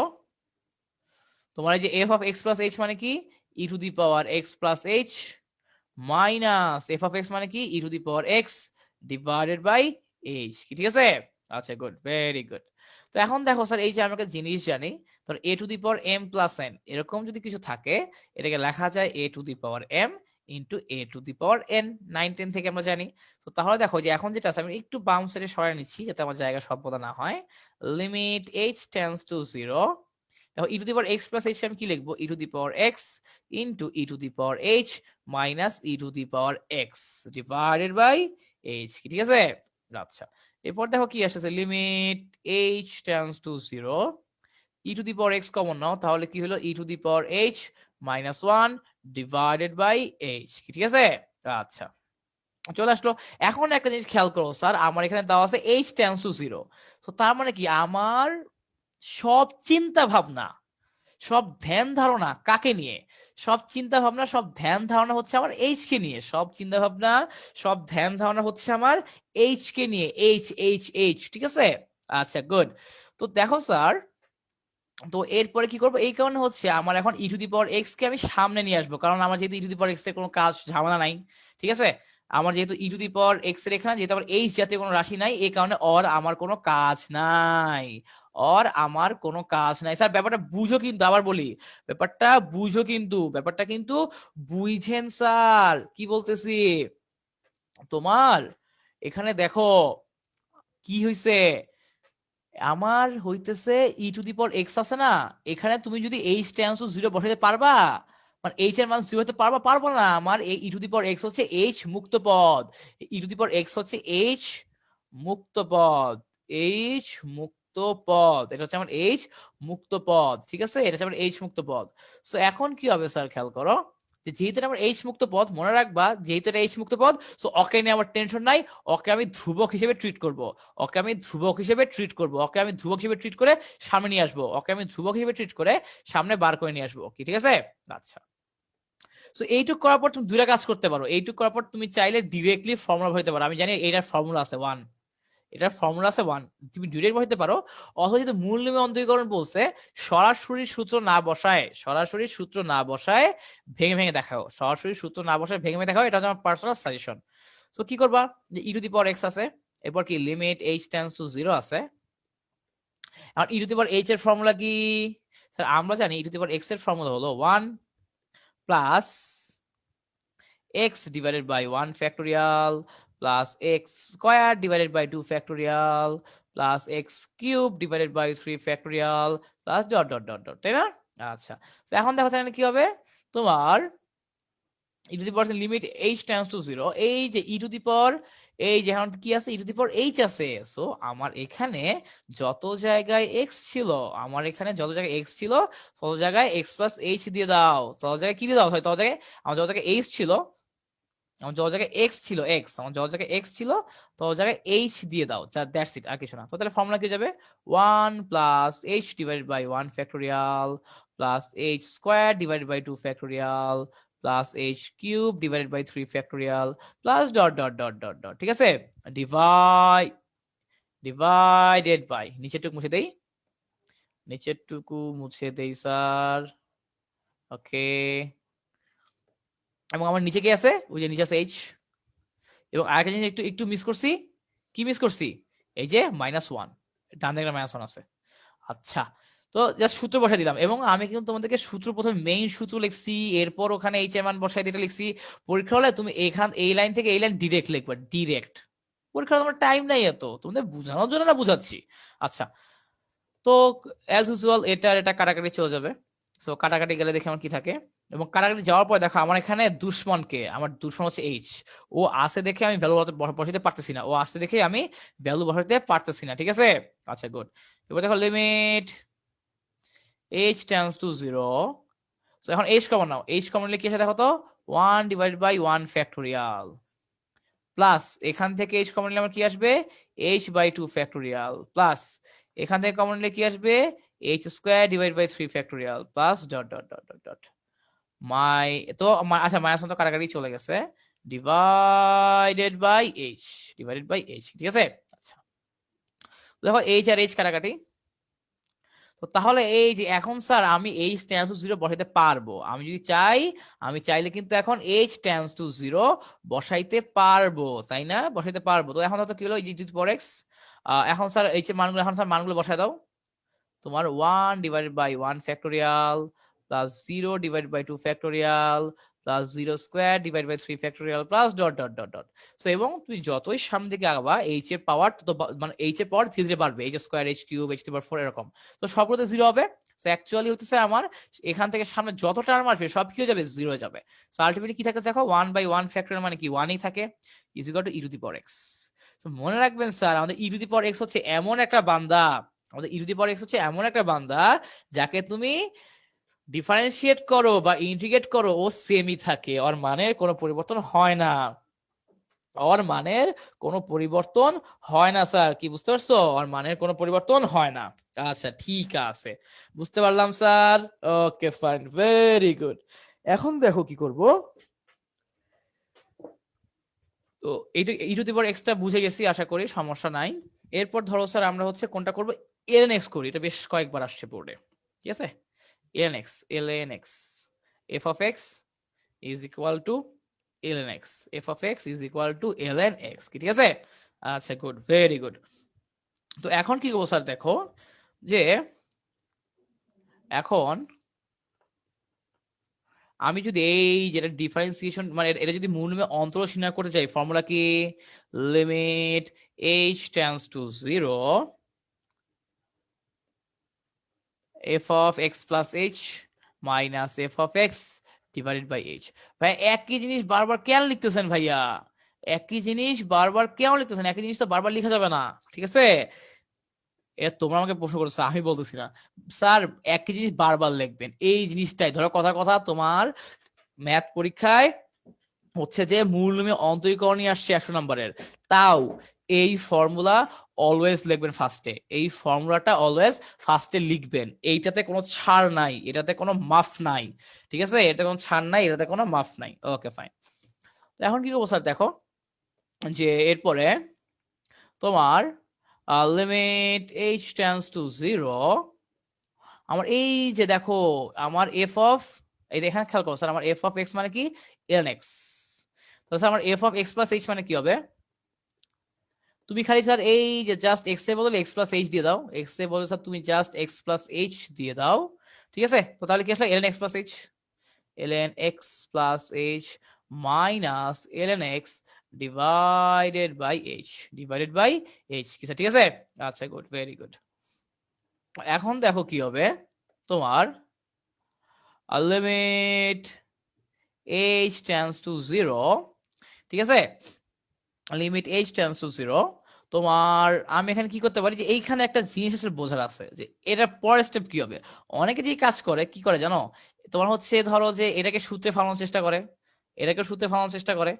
তোমার এই যে f of x plus h মানে কি, e to the power x plus h minus f of x মানে কি, e to the power x divided by h. কি ঠিক আছে, আচ্ছা গুড, ভেরি গুড। তো এখন দেখো স্যার, এই যে আমরা একটা জিনিস জানি, ধর a to the power m plus n এরকম যদি কিছু থাকে, এটাকে লেখা যায় a to the power m into a to the power n, 9-10 থেকে আমরা জানি। তো তাহলে দেখো যে এখন যেটা আছে আমি একটু বাম সাইডে সরাই নিচ্ছি যাতে আমার জায়গা স্বল্পতা না হয়। লিমিট এইচ টেন্স টু 0, দেখো e to the power x plus h আমি কি লিখবো, e to the power x into e to the power h minus e to the power x divided by h. কি ঠিক আছে, আচ্ছা। এরপর দেখো কি আসছে, limit h tends to 0, e to the power x common নাও, তাহলে কি হলো e to the power h minus 1 divided by h. কি ঠিক আছে, আচ্ছা, চলে আসলো। এখন একটা জিনিস খেয়াল করো স্যার, আমার এখানে দেওয়া আছে এইচ টেন্স টু 0, তো তার মানে কি আমার সব চিন্তা ভাবনা, সব ধ্যান ধারণা কাকে নিয়ে, সব চিন্তা ভাবনা সব ধ্যান ধারণা হচ্ছে আমার এইচ কে নিয়ে, সব চিন্তা ভাবনা সব ধ্যান ধারণা হচ্ছে আমার এইচ কে নিয়ে, এইচ এইচ এইচ। ঠিক আছে, আচ্ছা গুড। তো দেখো স্যার, তো এরপরে কি করবো, এই কারণে হচ্ছে আমার এখন ই টু দি পাওয়ার এক্স কে আমি সামনে নিয়ে আসবো, কারণ আমার যেহেতু ই টু দি পাওয়ার এক্স এর কোনো কাজ ঝামেলা নাই। ঠিক আছে, আমার যেহেতু ই টু দি পাওয়ার এক্স এর এখানে যেহেতু আমার এইচ জাতীয় কোনো রাশি নাই, এই কারণে অর আমার কোনো কাজ নাই, অর আমার কোনো কাজ নাই। স্যার ব্যাপারটা বুঝো কিন্তু, আবার বলি ব্যাপারটা বুঝো কিন্তু, ব্যাপারটা কিন্তু বুঝেন স্যার, কি বলতেছি তোমার, এখানে দেখো কি হইছে, আমার হইতেছে ই টু দি পাওয়ার এক্স আছে না, এখানে তুমি যদি এইচ টেন্স টু জিরো বসাতে পারবা, মানে এইচ এর মান জিরো হতে পারবা? পারবো না। আমার এই ই টু দি পাওয়ার এক্স হচ্ছে এইচ মুক্ত পদ, ই টু দি পাওয়ার এক্স হচ্ছে এইচ মুক্ত পদ, এইচ মুক্ত পদ, এটা হচ্ছে আমার এইচ মুক্ত পদ, ঠিক আছে, এটা হচ্ছে আমার এইচ মুক্ত পদ। সো এখন কি হবে স্যার, খেয়াল করো, যে যেহেতু এটা আমার এইচ মুক্ত পদ, মনে রাখবা যেহেতু এটা এইচ মুক্ত পদ, সো ওকে নিয়ে আমার টেনশন নাই, ওকে আমি ধ্রুবক হিসেবে ট্রিট করব, ওকে আমি ধ্রুবক হিসেবে ট্রিট করব, ওকে আমি ধ্রুবক হিসেবে ট্রিট করে সামনে নিয়ে আসবো, ওকে আমি ধ্রুবক হিসেবে ট্রিট করে সামনে বার করে নিয়ে আসবো, কি ঠিক আছে? আচ্ছা, সো এইটুক করার পর তুমি দুইটা কাজ করতে পারো। এইটুক করার পর তুমি চাইলে ডিরেক্টলি ফর্মুলা ভরতে পারো, আমি জানি এটার ফর্মুলা আছে 1, এটার ফর্মুলা আছে 1, তুমি ডিরেক্ট বসাতে পারো। অথবা যদি মূল নিয়মে অন্তরীকরণ বলছে, সরাসরি সূত্র না বসায়, সরাসরি সূত্র না বসায় ভেঙে ভেঙে দেখাও, সরাসরি সূত্র না বসায় ভেঙে ভেঙে দেখাও, এটা হচ্ছে আমার পার্সোনাল সাজেশন। সো কি করবা, যে ই টু দি পাওয়ার এক্স আছে, এরপর কি লিমিট এইচ টেন্ডস টু 0 আছে। আর ই টু দি পাওয়ার এইচ এর ফর্মুলা কি স্যার? আমরা জানি ই টু দি পাওয়ার এক্স এর ফর্মুলা হলো 1 plus x divided by 1 factorial plus x square divided by 2 factorial plus x cube divided by 3 factorial plus dot dot dot dot, তাই না? আচ্ছা, তো এখন দেখো তাহলে কি হবে তোমার e to the power limit h tends to 0, এই যে ই টু দি পাওয়ার, এই যে এখন কি আছে, e to the power h আছে। সো আমার এখানে যত জায়গায় x ছিল, আমার এখানে যত জায়গায় x ছিল তত জায়গায় x প্লাস h দিয়ে দাও, তত জায়গায় কি দিয়ে দাও, তত জায়গায় আমার যত জায়গায় h ছিল, আমার যত জায়গায় x ছিল x, আমার যত জায়গায় x ছিল তত জায়গায় h দিয়ে দাও, যা দ্যাটস ইট, আর কিছু না। তো তাহলে ফর্মুলা কি যাবে, 1 plus h divided by 1 factorial plus h square divided by 2 factorial plus h cube divided by 3 factorial plus dot dot dot dot dot, ঠিক আছে? ডিভাইডেড বাই নিচেরটুকু মুছে দেই, নিচেরটুকু মুছে দেই স্যার, ওকে। এবং আমার নিচে কি আছে, ওই যে নিচে আছে h, এবং আরেকটা জিনিস একটু একটু মিস করছি, কি মিস করছি, এই যে -1, ডান দিকে -1 আছে। আচ্ছা, তো জাস্ট সূত্র বসাই দিলাম, এবং আমি কিন্তু তোমাদেরকে সূত্র প্রথমে মেইন সূত্র লিখছি, এরপর ওখানে এইচ এর মান বসাই দিতে লিখছি। পরীক্ষা হলে তুমি এখান এই লাইন থেকে এই লাইন ডিরেক্ট লিখবা, ডিরেক্ট। পরীক্ষা তোমার টাইম নাই এত, তোমাদের বোঝানোর জন্য না বুঝাচ্ছি। আচ্ছা, তো অ্যাজ ইউজুয়াল এটা কাটাকাটি চলে যাবে। সো কাটাকাটি গেলে দেখে আমার কি থাকে, এবং কাটাকাটি যাওয়ার পর দেখো আমার এখানে দুশ্মনকে, আমার দুশ্মন হচ্ছে এইচ, ও আছে দেখে আমি ভ্যালু বসাতে পারতেছি না, ও আসতে দেখে আমি ভ্যালু বসাতে পারতেছি না, ঠিক আছে? আচ্ছা গুড। এবার দেখো limit h tends to 0, so এখন এইচ কমন নাও, এইচ কমন নিলে কি আসে দেখো তো, 1 ডিভাইডেড বাই 1 ফ্যাক্টোরিয়াল প্লাস এখান থেকে এইচ কমন নিলে আমার কি আসবে, এইচ বাই 2 ফ্যাক্টোরিয়াল প্লাস এখান থেকে কমন নিলে কি আসবে, h square divide by 3 factorial plus dot dot dot dot dot মাই, তো আচ্ছা মাইনাস মতো কাটাকাটি চলে গেছে, divided by h, divided by h, ঠিক আছে? আচ্ছা, দেখো এইচ আর এইচ কাটাকাটি, তো তাহলে এই যে এখন স্যার আমি এইচ টেন্ডস টু 0 বসাইতে পারবো, আমি যদি চাই, আমি চাইলে কিন্তু এখন এইচ টেন্ডস টু 0 বসাইতে পারবো, তাই না? বসাইতে পারবো। তো এখন তো কি হলো, এই যে পর এক্স, এখন স্যার এইচ এর মানগুলো, এখন স্যার মানগুলো বসায় দাও, তোমার 1 divided by 1 factorial plus 0 divided by 2 factorial plus 0 square divide by 3 factorial plus dot dot dot dot. So এবং তুমি যতই সামনের দিকে আগাবা এইচ এর পাওয়ার তত মানে এইচ এর পাওয়ার ধীরে ধীরে বাড়বে, h square h cube h to power 4 এরকম। তো সবগুলোতে 0 হবে। সো অ্যাকচুয়ালি হচ্ছে আমার এখান থেকে সামনে যত টার্ম আসবে সব কি হয়ে যাবে, 0 হয়ে যাবে। সো আলটিমেটলি কি থাকে দেখো, 1 বাই 1 ফ্যাক্টোরিয়াল মানে কি 1ই থাকে, is equal two E to the power x. তো মনে রাখবেন স্যার, আমাদের ই টু দি পাওয়ার এক্স হচ্ছে এমন একটা বান্দা, আমাদের ই টু দি পাওয়ার এক্স হচ্ছে এমন একটা বান্দা যাকে তুমি ডিফারেন্সিয়েট করো বা ইন্টিগ্রেট করো ও সেমই থাকে, ওর মানের কোনো পরিবর্তন হয় না, ওর মানের কোনো পরিবর্তন হয় না স্যার, কি বুঝতে পারছো? ওর মানের কোনো পরিবর্তন হয় না। আচ্ছা ঠিক আছে, বুঝতে পারলাম sir, okay fine, very good. এখন দেখো কি করব, তো এইটা ই টু দি পাওয়ার এক্সটা বুঝে গেছি, আশা করি সমস্যা নাই। এরপর ধরো স্যার আমরা হচ্ছে কোনটা করব, ln x করি, এটা বেশ কয়েকবার আসছে বোর্ডে, ঠিক আছে? ln x f of x is equal to ln x, f of x is equal to ln x, কি ঠিক আছে? আচ্ছা গুড, ভেরি গুড। তো এখন কি করবো স্যার, দেখো যে এখন আমি যদি এই যেটা ডিফারেন্সিয়েশন মানে এটা যদি মূল নিয়মে অন্তর নির্ণয় করতে চাই, ফর্মুলা কি, limit h tends to 0 f of x plus h minus f of x divided by h. ভাই একই জিনিস বারবার কেন লিখতেছেন ভাইয়া? একই জিনিস বারবার কেন লিখতেছেন? একই জিনিস তো বারবার লেখা যাবে না, ঠিক আছে? এটা তোমরা আমাকে প্রশ্ন করছো, আমি বলতেছি না। স্যার একই জিনিস বারবার লিখবেন, এই জিনিসটাই ধরো কথা কথা তোমার ম্যাথ পরীক্ষায় হচ্ছে যে মূলনীয় অন্তরীকরণই আসছে 100 নম্বরের, তাও এই ফর্মুলা অলওয়েজ লিখবেন ফার্স্টে, এই ফর্মুলাটা অলওয়েজ ফার্স্টে লিখবেন, এইটাতে কোনো ছাড় নাই, এটাতে কোনো মাফ নাই, ঠিক আছে? এটাতে কোনো ছাড় নাই, এটাতে কোনো মাফ নাই। Okay fine. এখন কি করবো স্যার, দেখো যে এরপরে তোমার লিমিট এইচ টেন্ডস টু 0, আমার এই যে দেখো আমার এফ অফ, এই এখানে খেয়াল করো স্যার, আমার এফ অফ এক্স মানে কি ln x, তো স্যার আমার F of x plus h মানে কি হবে? তুমি খালি স্যার এই যে জাস্ট এক্স এর বদলে এক্স প্লাস এইচ দিয়ে দাও, এক্স এর বদলে স্যার তুমি জাস্ট এক্স প্লাস এইচ দিয়ে দাও, ঠিক আছে? তো তাহলে কি আসলে ln x plus h, ln x plus h minus ln x divided by h, divided by h, কি স্যার? ঠিক আছে, আচ্ছা গুড, ভেরি গুড। এখন দেখো কি হবে তোমার লিমিট h টেন্ডস টু 0, ঠিক আছে? লিমিট h টেন্ডস টু 0, তোমার আমি এখানে কি করতে পারি যে এইখানে একটা জিনিস আসলে বোঝার আছে যে এটার পরের স্টেপ কি হবে। অনেকে যে কাজ করে কি করে জানো, তোমার হচ্ছে ধরো যে এটাকে সূত্রে ফেলানোর চেষ্টা করে, এটাকে সূত্রে ফেলানোর চেষ্টা করে,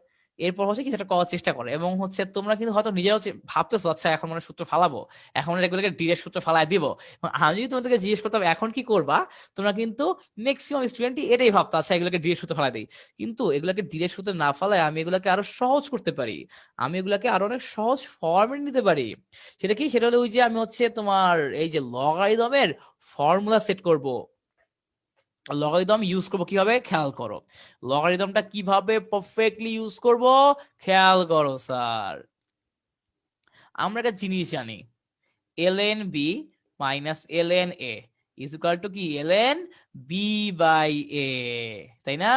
এরপর হচ্ছে কিছু একটা করার চেষ্টা করে, এবং হচ্ছে তোমরা কিন্তু হয়তো নিজেরাও ভাবতেছো আচ্ছা এখন মানে সূত্র ফালাবো, এখন এগুলোকে ডিরেক্ট সূত্র ফালাই দিব। এবং আমি যদি তোমাদেরকে জিজ্ঞেস করতাম এখন কি করবা, তোমরা কিন্তু ম্যাক্সিমাম স্টুডেন্টই এটাই ভাবতো আচ্ছা এগুলোকে ডিরেক্ট সূত্রে ফালাই দিই। কিন্তু এগুলোকে ডিরেক্ট সূত্রে না ফালায় আমি এগুলোকে আরো সহজ করতে পারি, আমি এগুলাকে আরো অনেক সহজ ফর্মে নিতে পারি। সেটা কি, সেটা হলো ওই যে আমি হচ্ছে তোমার এই যে লগারিদমের ফর্মুলা সেট করব, লগারিদম ইউজ করব কিভাবে খেয়াল করো, লগারিদমটা কিভাবে পারফেক্টলি ইউজ করব খেয়াল করো স্যার। আমরা একটা জিনিস জানি, ln b minus ln a is equal two কি ln b বাই a, তাই না?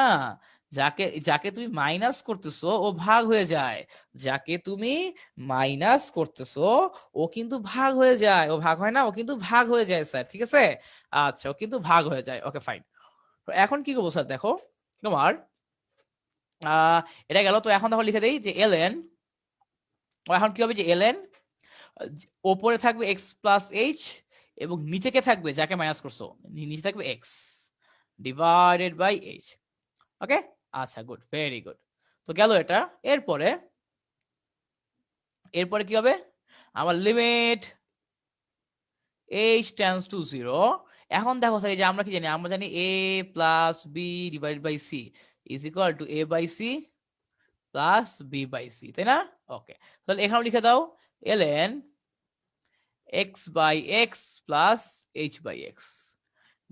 যাকে যাকে তুমি মাইনাস করতেছো ও ভাগ হয়ে যায়, যাকে তুমি মাইনাস করতেছো ও কিন্তু ভাগ হয়ে যায়, ও ভাগ হয় না, ও কিন্তু ভাগ হয়ে যায় স্যার, ঠিক আছে? আচ্ছা ও কিন্তু ভাগ হয়ে যায়, ওকে ফাইন। এখন কি করবো স্যার, দেখো তোমার এটা গেল, তো এখন দেখো লিখে দেই যে ln, এখন কি হবে যে ln ওপরে থাকবে এক্স প্লাস এইচ এবং নিচে কে থাকবে যাকে মাইনাস করছো, নিচে থাকবে x divided by h. Okay, আচ্ছা গুড, ভেরি গুড। তো গেল এটা। এরপরে এরপরে কি হবে, আমার লিমিট এইচ টেন্ডস টু 0, এখন দেখো স্যার এই যে আমরা কি জানি, আমরা জানি a plus b divided by c is equal to a by c plus b by c, তাই না? ওকে, তাহলে এখানেও লিখে দাও ln x by x plus h by x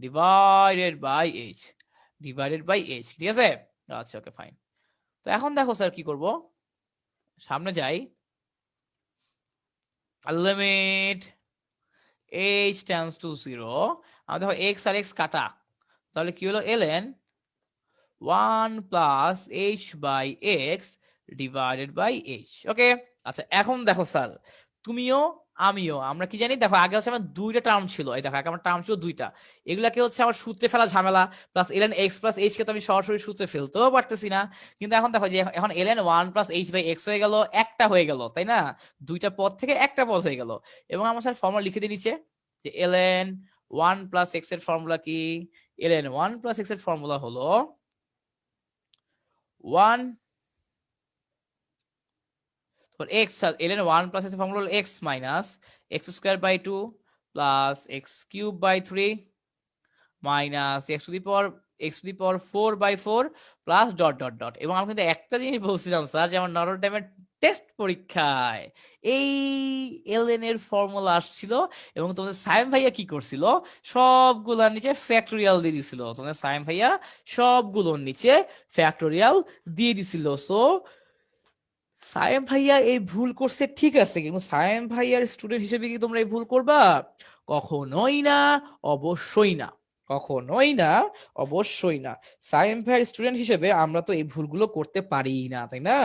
divided by h divided by h, ঠিক আছে? আচ্ছা ওকে ফাইন। তো এখন দেখো স্যার কি করব, সামনে যাই, লিমিট h টেন্ডস টু 0, আমরা দেখো x আর x কাটা, তাহলে কি হলো ln 1 plus h by x divided by h। Okay, আচ্ছা এখন দেখো স্যার তুমিও আমিও আমরা কি জানি, দেখো আগে হচ্ছে আমার দুইটা টার্ম ছিল, এই দেখো আমার টার্ম ছিল দুইটা, এগুলাকে হচ্ছে আমার সূত্রে ফেলা ঝামেলা, plus ln x plus h কে তো আমি সরাসরি সূত্রে ফেলতেও পারতেছি না। কিন্তু এখন দেখো যে এখন ln 1 plus h by x হয়ে গেল, একটা হয়ে গেল, তাই না? দুইটা পদ থেকে একটা পদ হয়ে গেল। এবং আমার স্যার ফর্মুলা লিখে দিয়ে নিচে যে ln 1 প্লাস x এর ফর্মুলা কি, ln 1 প্লাস x এর ফর্মুলা হলো 1 x, ln 1 প্লাস এর ফর্মুলা হলো x minus x square by 2 plus x cube by 3 minus x to the power 4 by 4 plus dot dot dot. এবং আমি কিন্তু একটা জিনিস বলছিলাম স্যার, যেমন নটরডেমের টেস্ট পরীক্ষায় এই ln এর ফর্মুলা আসছিল এবং তোমাদের সাইম ভাইয়া কি করছিল, সবগুলোর নিচে ফ্যাক্টোরিয়াল দিয়ে দিছিল, তোমাদের সাইম ভাইয়া সবগুলোর নিচে ফ্যাক্টোরিয়াল দিয়ে দিছিল। সো সায়েম ভাইয়া এই ভুল করছে ঠিক আছে, কিন্তু সায়েম ভাইয়ার স্টুডেন্ট হিসেবে কি তোমরা এই ভুল করবা? কখনোই না, অবশ্যই না, কখনোই না, অবশ্যই না। সায়েম ভাইয়ার স্টুডেন্ট হিসেবে আমরা তো এই ভুলগুলো করতে পারি না, তাই না?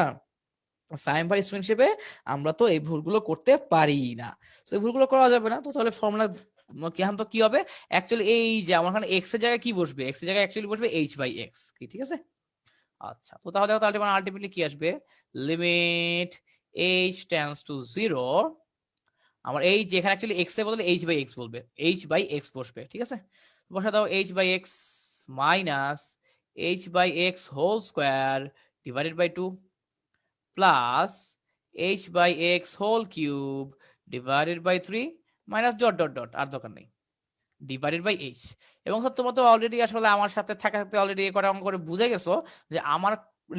সায়েম ভাই স্টুডেন্ট হিসেবে আমরা তো এই ভুলগুলো করতে পারি না, তো এই ভুলগুলো করা যাবে না, তো তাহলে ফর্মুলা এখন তো কি হবে অ্যাকচুয়ালি এই যে আমার এখানে x এর জায়গায় কি বসবে, x এর জায়গায় অ্যাকচুয়ালি বসবে h/x, কি ঠিক আছে? আচ্ছা, তো তাহলে দেখো তাহলে আলটিমেটলি কি আসবে, লিমিট h টেন্ডস টু 0, আমার এই যে এখানে অ্যাকচুয়ালি x এর বদলে h/x বলবে, h/x বসবে, ঠিক আছে? বসা দাও h/x minus h/x whole square divided by 2 plus h/x whole cube divided by 3 minus dot dot dot, আর দরকার নেই, ডিভাইডেড বাই h। এবং স্যার তোমরা তো অলরেডি আসলে আমার সাথে থাকতে অলরেডি এ করা অঙ্ক করে বুঝে গেছো যে আমার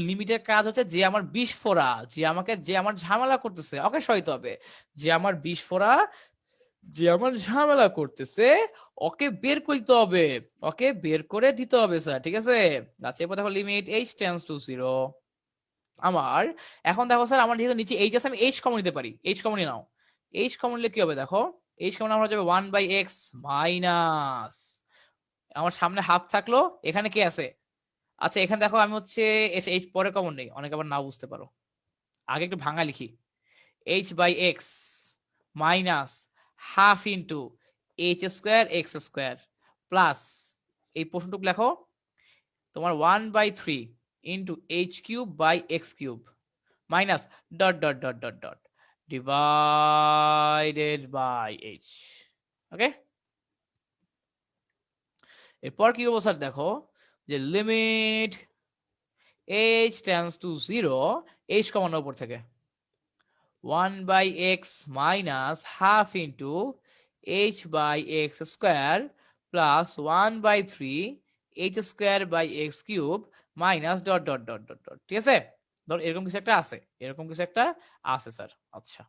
লিমিটের কাজ হচ্ছে যে আমার বিস্ফোরা, যে আমার ঝামেলা করতেছে ওকে সইতে হবে, যে আমার বিস্ফোরা, যে আমার ঝামেলা করতেছে ওকে বের করতে হবে, ওকে বের করে দিতে হবে স্যার, ঠিক আছে? আচ্ছা, এরপর দেখো লিমিট h টেন্ডস টু 0, আমার এখন দেখো স্যার আমার যেহেতু নিচে h আছে আমি h কমন নিতে পারি, h কমন নাও, h কমন নিলে কি হবে দেখো, h কমন আমরা যাবে 1/x মাইনাস, আমার সামনে হাফ থাকলো, এখানে কি আছে, আচ্ছা এখানে দেখো আমি হচ্ছে h পরে কমন নেই, অনেকে আবার নাও বুঝতে পারো, আগে একটু ভাঙা লিখি, h/x minus half into h square x square plus এই প্রশ্নটুকু লেখো তোমার 1/3 into h³ / x³ minus dot dot dot dot dot divided by h। Okay, এরপর কি করবো স্যার দেখো যে limit h tends to 0, h কমানোর উপর থেকে 1/x minus half into h/x square plus 1/3 h² / x³ minus dot dot dot dot dot, ঠিক আছে? ধর এরকম কিছু একটা আছে, এরকম কিছু একটা আছে স্যার। আচ্ছা,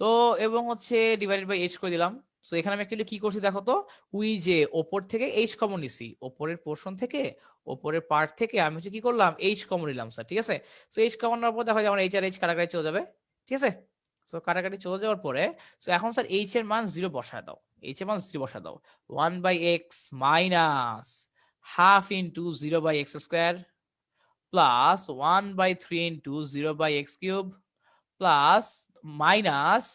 তো এবং হচ্ছে ডিভাইডেড বাই h করে দিলাম। সো এখানে আমি অ্যাকচুয়ালি কি করছি দেখো তো, ওই যে ওপর থেকে h কমন নিছি, ওপরের পোর্শন থেকে, ওপরের পার্ট থেকে আমি হচ্ছে কি করলাম h কমন নিলাম স্যার, ঠিক আছে? সো h কমন নেওয়ার পর দেখো যে আমার h আর h কাটাকাটি চলে যাবে, ঠিক আছে? সো কাটাকাটি চলে যাওয়ার পরে সো এখন স্যার h এর মান 0 বসায় দাও, h এর মান 0 বসায় দাও, 1/x minus half into 0/x square plus 1/3 into 0/x³ plus minus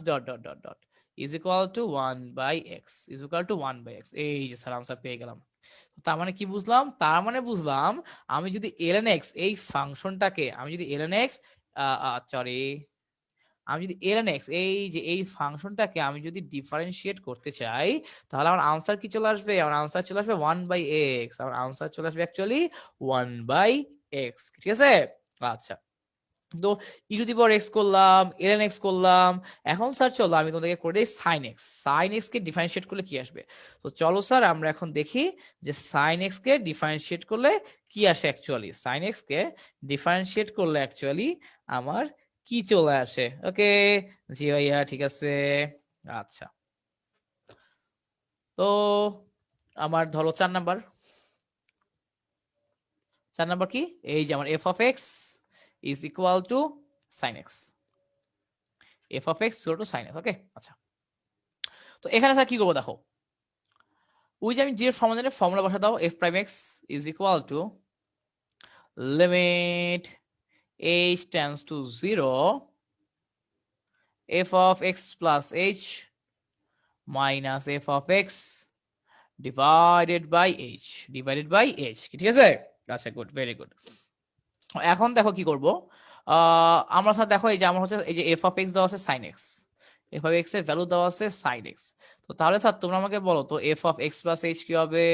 dot dot dot dot is equal two 1/x is equal two 1/x। এই যে স্যার আনসার পেয়ে গেলাম। তার মানে কি বুঝলাম, তার মানে বুঝলাম আমি যদি ln x এই ফাংশনটাকে, আমি যদি ln x সরি আমি যদি ln x এই যে এই ফাংশনটাকে আমি যদি ডিফারেন্সিয়েট করতে চাই, তাহলে আমার আনসার কি চলে আসবে, আমার আনসার চলে আসবে 1/x, আমার আনসার চলে আসবে অ্যাকচুয়ালি 1/x, ঠিক আছে? আচ্ছা, তো ই টু দি পাওয়ার এক্স করলাম, ln x করলাম, এখন স্যার চলো আমি তোমাদেরকে করে দিই sin x। sin x কে ডিফারেন্সিয়েট করলে কি আসবে, তো চলো স্যার আমরা এখন দেখি যে sin x কে ডিফারেন্সিয়েট করলে কি আসে অ্যাকচুয়ালি, sin x কে ডিফারেন্সিয়েট করলে অ্যাকচুয়ালি আমার কি চলে আসে। ওকে জি ভাইয়া, ঠিক আছে। আচ্ছা, তো আমার ধরো 4 নাম্বার কি, এই যে আমার f of x is equal to sin x, f of x equal to sin x। ওকে, আচ্ছা, তো এখানে স্যার কি করবো দেখো, ওই যে আমি যে ফর্মুলা বসা দাও, f prime x is equal to limit h tends to 0 f of x plus h minus f of x divided by h, ঠিক আছে? আচ্ছা, গুড, ভেরি গুড। এখন দেখো কি করব, আমরা স্যার দেখো এই যে আমার হচ্ছে এই যে f of x দেওয়া আছে sin x, f of x এর ভ্যালু দেওয়া আছে sin x, তো তাহলে স্যার তোমরা আমাকে বলো তো f of x plus h কি হবে,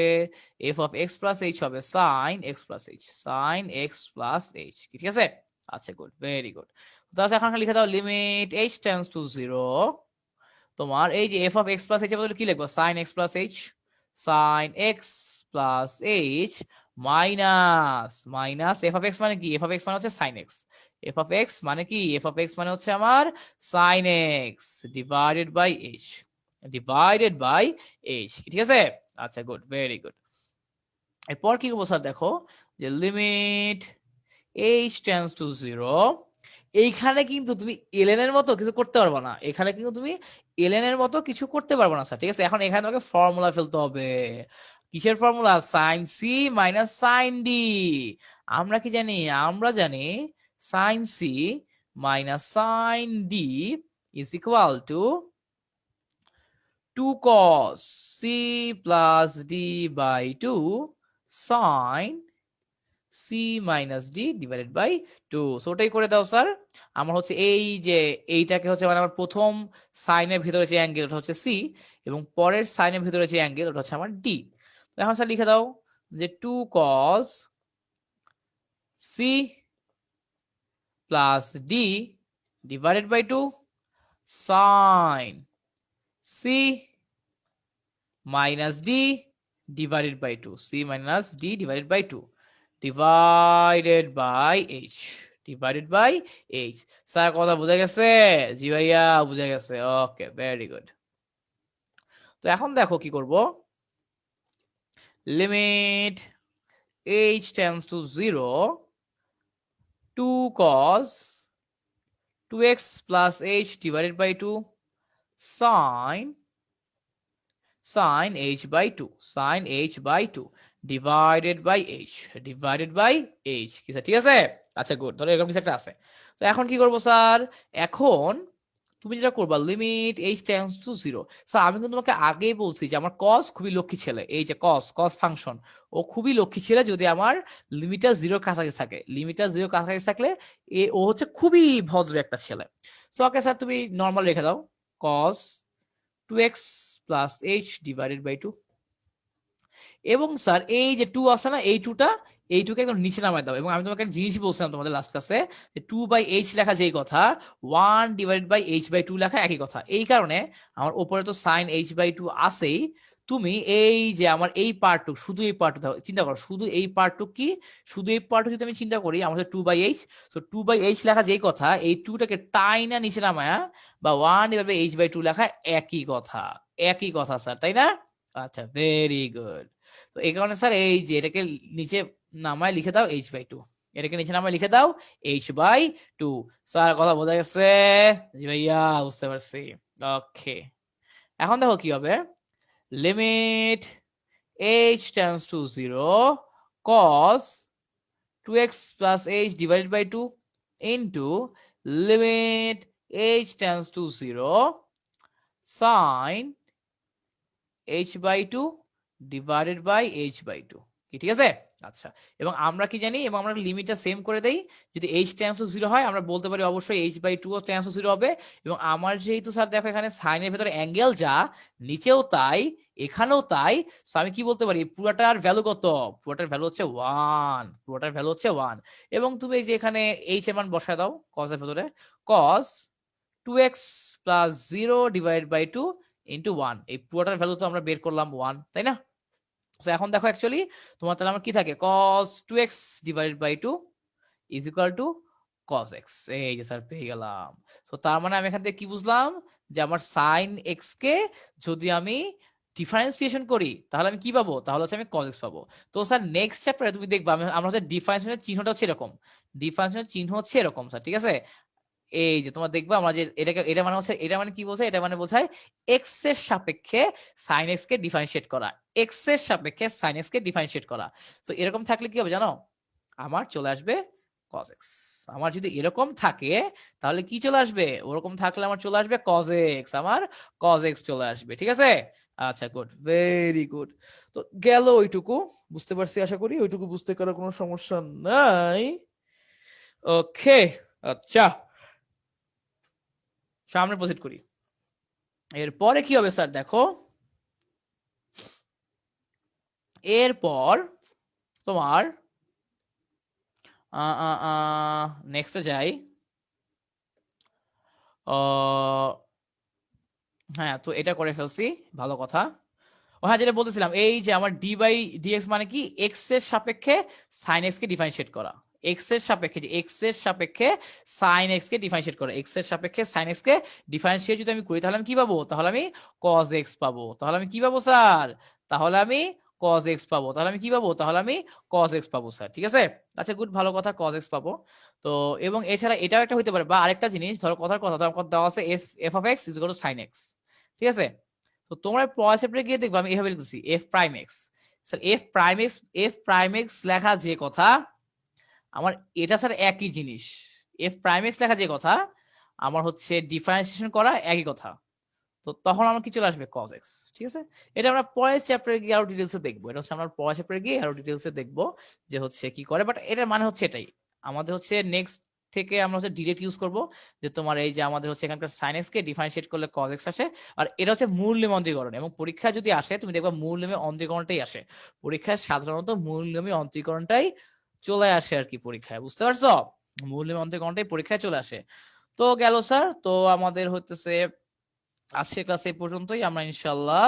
f of x plus h হবে sin x plus h, sin x plus h, ঠিক আছে? আচ্ছা, গুড, ভেরি গুড। তাহলে এখন লিখে দাও লিমিট h টেন্ডস টু 0, তোমার এই যে f of x plus h এর বদলে কি লিখবো, sin x plus h, sin x plus h minus f of x মানে কি, f of x মানে হচ্ছে sin x, f of x মানে কি, f of x মানে হচ্ছে আমার sin x divided by h, ঠিক আছে? আচ্ছা, গুড, ভেরি গুড। এরপর কি করবো স্যার দেখো যে লিমিট h টেন্ডস টু 0, এইখানে কিন্তু তুমি ln এর মতো কিছু করতে পারবে না, এখানে কিন্তু তুমি ln এর মতো কিছু করতে পারবে না স্যার, ঠিক আছে? এখন এখানে তোমাকে ফর্মুলা ফেলতে হবে, কিসের formula, sin c minus sin d। আমরা কি জানি, আমরা জানি sin c minus sin d is equal to 2 cos c plus d by 2 sin c minus d divided by 2। So ওটাই করে দাও স্যার। আমার হচ্ছে এই যে এইটাকে হচ্ছে মানে আমার প্রথম সাইনের ভিতরে যে অ্যাঙ্গেল ওটা হচ্ছে c, এবং পরের সাইনের ভিতরে যে অ্যাঙ্গেল ওটা হচ্ছে আমার d। এখন স্যার লিখে দাও যে 2 cos c plus d divided by 2 sin c minus d divided by 2, c minus d divided by 2 divided by h, divided by h। Sir কথা বোঝা গেছে? জি ভাইয়া বোঝা গেছে, ওকে ভেরি গুড। তো এখন দেখো কি করব, limit h tends to 0 2 cos 2x plus h divided by 2 sin h by 2, sin h by 2 divided by h, divided by h। কি স্যার ঠিক আছে? আচ্ছা গুড, ধরো এরকম কিছু একটা আছে। তো এখন কি করব স্যার, এখন তুমি যেটা করবা limit h tends to 0। Sir আমি কিন্তু তোমাকে আগেই বলছি যে আমার cos খুবই লক্ষ্মী ছেলে, এই যে cos ফাংশন ও খুবই লক্ষ্মী ছেলে যদি আমার লিমিটটা 0 কাছাকাছি থাকে, লিমিটটা 0 কাছাকাছি থাকলে ও হচ্ছে খুবই ভদ্র একটা ছেলে। সো ওকে স্যার তুমি নরমাল রেখে দাও cos 2x plus h divided by 2, এবং স্যার এই যে 2 আছে না, এই 2টা এই 2কে একদম নিচে নামায় দাও। এবং আমি তোমাকে একটা জিনিস বলছিলাম তোমাদের লাস্ট ক্লাসে যে 2/h লেখা যেই কথা 1 divided by h by 2 লেখা একই কথা। এই কারণে আমার উপরে তো sin h by 2 আছেই, তুমি এই যে আমার এই পার্টটুক, শুধু এই পার্টটুক চিন্তা করো, শুধু এই পার্টটুক কি, শুধু এই পার্টটুক যদি আমি চিন্তা করি আমার 2/h, সো 2/h লেখা যেই কথা এই 2টাকে টাইনা নিচে নামায়া বা 1 divided by h by 2 লেখা একই কথা, একই কথা স্যার, তাই না? আচ্ছা ভেরি গুড। তো এই কারণে স্যার এই যে এটাকে নিচে নামায় লিখে দাও h বাই 2, এটাকে নিচে নামায় লিখে দাও h বাই 2। স্যার কথা বোঝা গেছে? জি ভাইয়া বুঝতে পারছি, ওকে। এখন দেখো কি হবে, limit h tends to 0 cos 2x plus h divided by 2 into limit h tends to 0 sin h by 2 divided by h by 2। কি ঠিক আছে? আচ্ছা, এবং আমরা কি জানি, এবং আমরা লিমিটটা সেম করে দেই, যদি h টেন্ডস টু 0 হয় আমরা বলতে পারি অবশ্যই h by 2 ও টেন্ডস টু 0 হবে। এবং আমার যেহেতু স্যার দেখো এখানে সাইনের ভেতরে অ্যাঙ্গেল যা, নিচেও তাই এখানেও তাই, সো আমি কি বলতে পারি পুরোটার ভ্যালু কত, পুরোটার ভ্যালু হচ্ছে 1, পুরোটার ভ্যালু হচ্ছে 1। এবং তুমি এই যে এখানে h এর মান বসায় দাও cos এর ভেতরে, cos 2x plus 0 divided by 2 into 1, এই পুরোটার ভ্যালু তো আমরা বের করলাম 1, তাই না? তো এখন দেখো অ্যাকচুয়ালি তোমার তাহলে আমার কি থাকে, cos 2x divided by 2 is equal to cos x। এই যে স্যার পেয়ে গেলাম। তো তার মানে আমি এখান থেকে কি বুঝলাম, যে আমার sin x কে যদি আমি ডিফারেন্সিয়েশন করি তাহলে আমি কি পাবো, তাহলে হচ্ছে আমি cos x পাবো। তো স্যার নেক্সট চ্যাপ্টারে তুমি দেখবা আমরা হচ্ছে ডিফারেন্সিয়েশনের চিহ্নটা হচ্ছে এরকম, ডিফারেন্সিয়েশনের চিহ্ন হচ্ছে এরকম স্যার, ঠিক আছে? এই যে তোমার দেখবা আমরা যে এটাকে, এটা মানে হচ্ছে, এটা মানে কি বোঝায়, এটা মানে বোঝায় এক্স এর সাপেক্ষে সাইন এক্স কে ডিফারেন্সিয়েট করা, এক্স এর সাপেক্ষে সাইন এক্স কে ডিফারেন্সিয়েট করা। তো এরকম থাকলে কি হবে জানো, আমার চলে আসবে cos x। আমার যদি এরকম থাকে তাহলে কি চলে আসবে, ওরকম থাকলে আমার চলে আসবে cos x, আমার cos x চলে আসবে, ঠিক আছে? আচ্ছা গুড, ভেরি গুড। তো গেল ওইটুকু, বুঝতে পারছি আশা করি, ওইটুকু বুঝতে করার কোনো সমস্যা নাই। ওকে আচ্ছা, সামনে প্রসিড করি। এরপরে কি হবে স্যার দেখো, এরপর তোমার নেক্সটে যাই। হ্যাঁ তো এটা করে ফেলছি, ভালো কথা। ও হ্যাঁ, যেটা বলতেছিলাম এই যে আমার ডি বাই ডিএক্স মানে কি, এক্স এর সাপেক্ষে সাইন এক্স কে ডিফারেন্সিয়েট করা, এক্স এর সাপেক্ষে, যে এক্স এর সাপেক্ষে সাইন এক্স কে ডিফারেন্সিয়েট করা, এক্স এর সাপেক্ষে সাইন এক্স কে ডিফারেন্সিয়েট যদি আমি করি তাহলে আমি কি পাবো, তাহলে আমি cos x পাবো। তাহলে আমি কি পাবো স্যার, তাহলে আমি cos x পাবো, তাহলে আমি কি পাবো, তাহলে আমি cos x পাবো স্যার, ঠিক আছে? আচ্ছা গুড, ভালো কথা, cos x পাবো। তো এবং এছাড়া এটাও একটা হইতে পারে, বা আরেকটা জিনিস ধরো কথার কথা দেওয়া আছে f of x is equal to sin x, ঠিক আছে? তো তোমরা পরের চ্যাপ্টারে গিয়ে দেখবে আমি এভাবে লিখতেছি f prime x। Sir f prime x লেখা যে কথা আমার, এটা স্যার একই জিনিস, f প্রাইম x লেখা যে কথা আমার হচ্ছে ডিফারেন্সিয়েশন করা একই কথা। তো তখন আমার কি চলে আসবে cos x, ঠিক আছে। এটা আমরা পরের চ্যাপ্টারে গিয়ে আরো ডিটেইলসে দেখবো, এটা হচ্ছে আমরা পরের চ্যাপ্টারে গিয়ে আরো ডিটেইলসে দেখবো যে হচ্ছে কি করে। বাট এটার মানে হচ্ছে এটাই, আমাদের হচ্ছে নেক্সট থেকে আমরা হচ্ছে ডিরেক্ট ইউজ করব, যে তোমার এই যে আমাদের হচ্ছে এখানকার sin x কে ডিফারেন্সিয়েট করলে cos x আসে। আর এটা হচ্ছে মূল নিয়মে অন্তরীকরণ, এবং পরীক্ষায় যদি আসে তুমি দেখবা মূল নিয়মে অন্তরীকরণটাই আসে পরীক্ষায়, সাধারণত মূল নিয়মে অন্তরীকরণটাই চলে আসে আর কি পরীক্ষায়, বুঝতে পারছো? মূল নিয়মে অন্তরীকরণটাই পরীক্ষায় চলে আসে। তো গেল স্যার, তো আমাদের হচ্ছে আজকের ক্লাস এই পর্যন্তই। আমরা ইনশাল্লাহ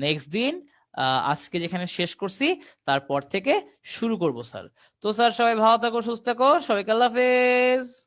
নেক্সট দিন আজকে যেখানে শেষ করছি তারপর থেকে শুরু করব স্যার। তো স্যার সবাই ভালো থাকো, সুস্থ থাকো, সবাইকে আল্লাহ হাফেজ।